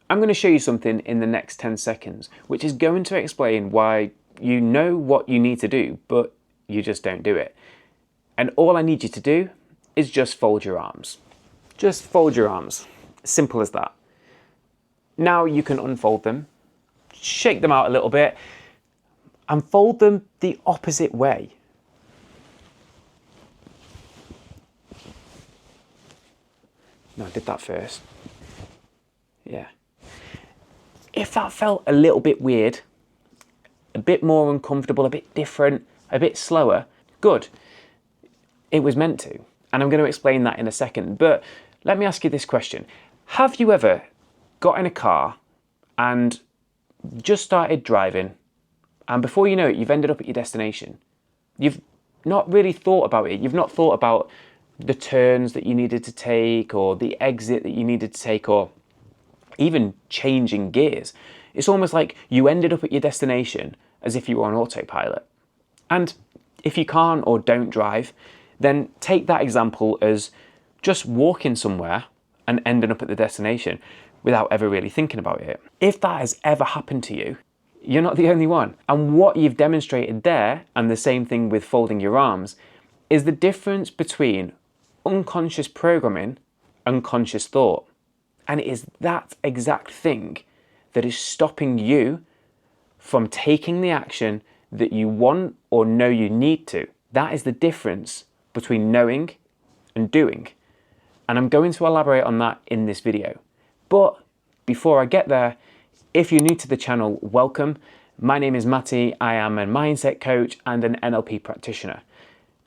I'm going to show you something in the next 10 seconds, which is going to explain why you know what you need to do, but you just don't do it. And all I need you to do is just fold your arms. Just fold your arms. Simple as that. Now you can unfold them, shake them out a little bit, and fold them the opposite way. No, I did that first. Yeah. If that felt a little bit weird, a bit more uncomfortable, a bit different, a bit slower, good. It was meant to. And I'm going to explain that in a second. But let me ask you this question. Have you ever got in a car and just started driving, and before you know it, you've ended up at your destination? You've not really thought about it. You've not thought about the turns that you needed to take, or the exit that you needed to take, or even changing gears. It's almost like you ended up at your destination as if you were on autopilot. And if you can't or don't drive, then take that example as just walking somewhere and ending up at the destination without ever really thinking about it. If that has ever happened to you, you're not the only one. And what you've demonstrated there, and the same thing with folding your arms, is the difference between unconscious programming and conscious thought. And it is that exact thing that is stopping you from taking the action that you want or know you need to. That is the difference between knowing and doing. And I'm going to elaborate on that in this video. But before I get there, if you're new to the channel, welcome. My name is Matty. I am a mindset coach and an NLP practitioner.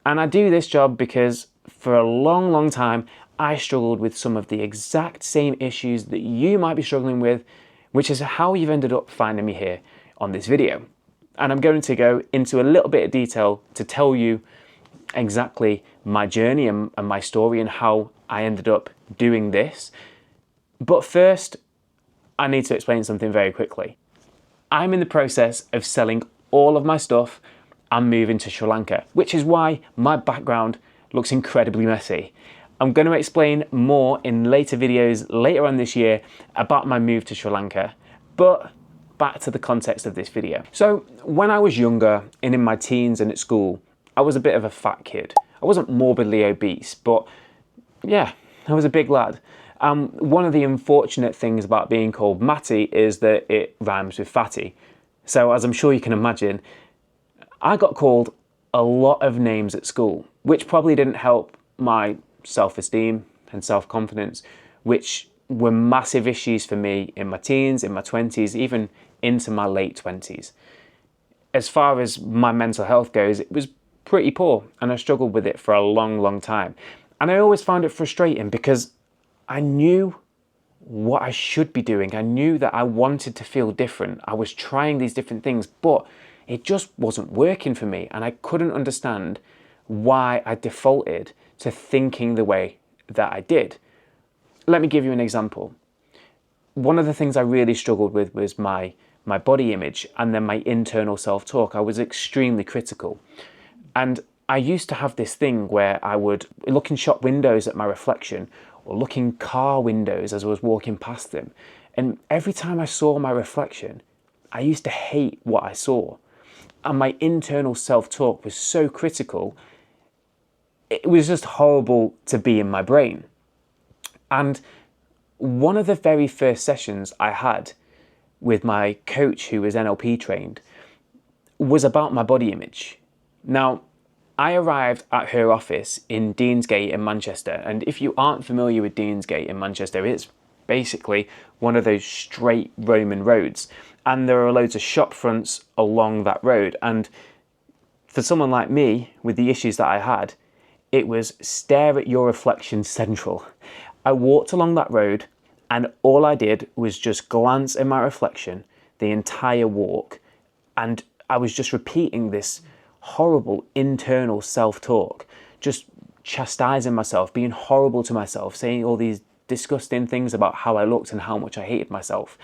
And I do this job because for a long, long time, I struggled with some of the exact same issues that you might be struggling with, which is how you've ended up finding me here on this video. And I'm going to go into a little bit of detail to tell you exactly my journey and my story and how I ended up doing this. But first, I need to explain something very quickly. I'm in the process of selling all of my stuff and moving to Sri Lanka, which is why my background looks incredibly messy. I'm going to explain more in later videos later on this year about my move to Sri Lanka, but back to the context of this video. So when I was younger and in my teens and at school, I was a bit of a fat kid. I wasn't morbidly obese, but yeah, I was a big lad. One of the unfortunate things about being called Matty is that it rhymes with fatty. So as I'm sure you can imagine, I got called a lot of names at school, which probably didn't help my self-esteem and self-confidence, which were massive issues for me in my teens, in my 20s, even into my late 20s. As far as my mental health goes, it was pretty poor, and I struggled with it for a long, long time. And I always found it frustrating because I knew what I should be doing. I knew that I wanted to feel different. I was trying these different things, but it just wasn't working for me. And I couldn't understand why I defaulted to thinking the way that I did. Let me give you an example. One of the things I really struggled with was my body image and then my internal self-talk. I was extremely critical. And I used to have this thing where I would look in shop windows at my reflection or look in car windows as I was walking past them. And every time I saw my reflection, I used to hate what I saw. And my internal self-talk was so critical, it was just horrible to be in my brain. And one of the very first sessions I had with my coach, who was NLP trained, was about my body image. Now, I arrived at her office in Deansgate in Manchester. And if you aren't familiar with Deansgate in Manchester, it's basically one of those straight Roman roads. And there are loads of shop fronts along that road. And for someone like me, with the issues that I had, it was stare at your reflection central. I walked along that road and all I did was just glance at my reflection the entire walk. And I was just repeating this horrible internal self-talk, just chastising myself, being horrible to myself, saying all these disgusting things about how I looked and how much I hated myself.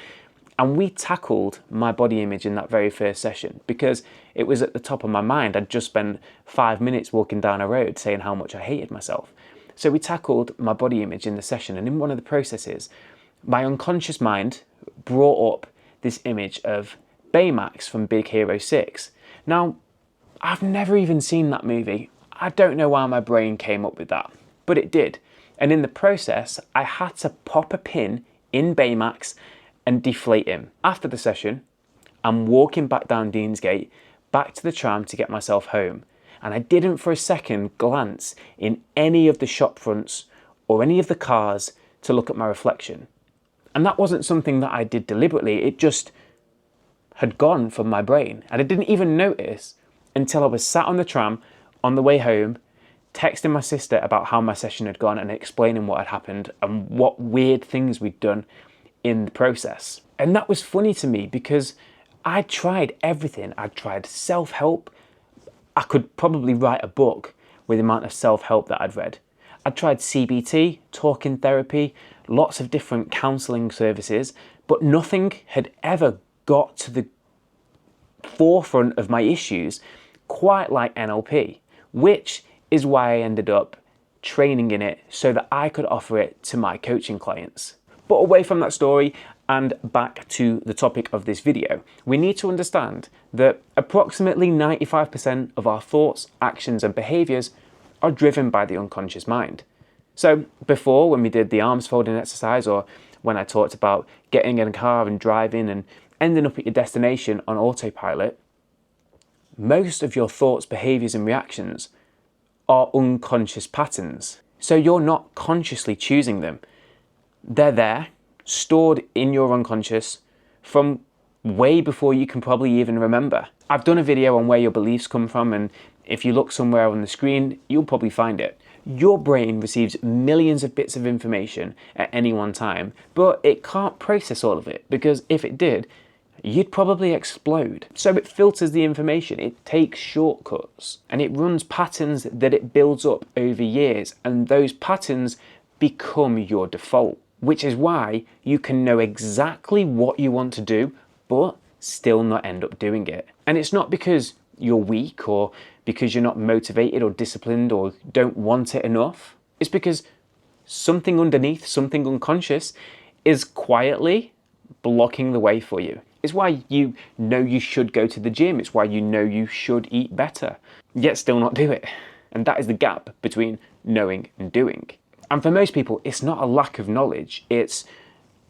And we tackled my body image in that very first session because it was at the top of my mind. I'd just spent 5 minutes walking down a road saying how much I hated myself. So we tackled my body image in the session, and in one of the processes, my unconscious mind, brought up this image of Baymax from Big Hero 6. Now, I've never even seen that movie. I don't know why my brain came up with that, but it did. And in the process, I had to pop a pin in Baymax and deflate him. After the session, I'm walking back down Deansgate, back to the tram to get myself home. And I didn't for a second glance in any of the shop fronts or any of the cars to look at my reflection. And that wasn't something that I did deliberately, it just had gone from my brain. And I didn't even notice until I was sat on the tram on the way home, texting my sister about how my session had gone and explaining what had happened and what weird things we'd done in the process. And that was funny to me because I'd tried everything. I'd tried self-help. I could probably write a book with the amount of self-help that I'd read. I'd tried CBT, talking therapy, lots of different counselling services, but nothing had ever got to the forefront of my issues quite like NLP, which is why I ended up training in it so that I could offer it to my coaching clients. But away from that story and back to the topic of this video, we need to understand that approximately 95% of our thoughts, actions and behaviours are driven by the unconscious mind. So before, when we did the arms folding exercise, or when I talked about getting in a car and driving and ending up at your destination on autopilot, most of your thoughts, behaviours and reactions are unconscious patterns. So you're not consciously choosing them. They're there, stored in your unconscious from way before you can probably even remember. I've done a video on where your beliefs come from, and if you look somewhere on the screen, you'll probably find it. Your brain receives millions of bits of information at any one time, but it can't process all of it, because if it did, you'd probably explode. So it filters the information, it takes shortcuts, and it runs patterns that it builds up over years, and those patterns become your default, which is why you can know exactly what you want to do, but still not end up doing it. And it's not because you're weak or because you're not motivated or disciplined or don't want it enough. It's because something underneath, something unconscious, is quietly blocking the way for you. It's why you know you should go to the gym. It's why you know you should eat better, yet still not do it. And that is the gap between knowing and doing. And for most people, it's not a lack of knowledge. It's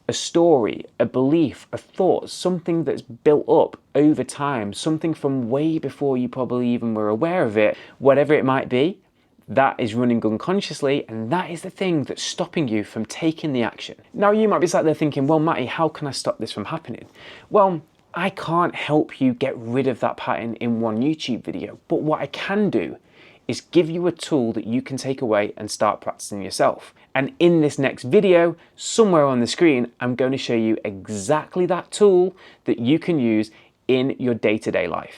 a story, a belief, a thought, something that's built up over time, something from way before you probably even were aware of it, whatever it might be, that is running unconsciously, and that is the thing that's stopping you from taking the action. Now you might be sat there thinking, well, Matty, how can I stop this from happening? Well, I can't help you get rid of that pattern in one YouTube video, but what I can do is give you a tool that you can take away and start practicing yourself. And in this next video, somewhere on the screen, I'm going to show you exactly that tool that you can use in your day-to-day life.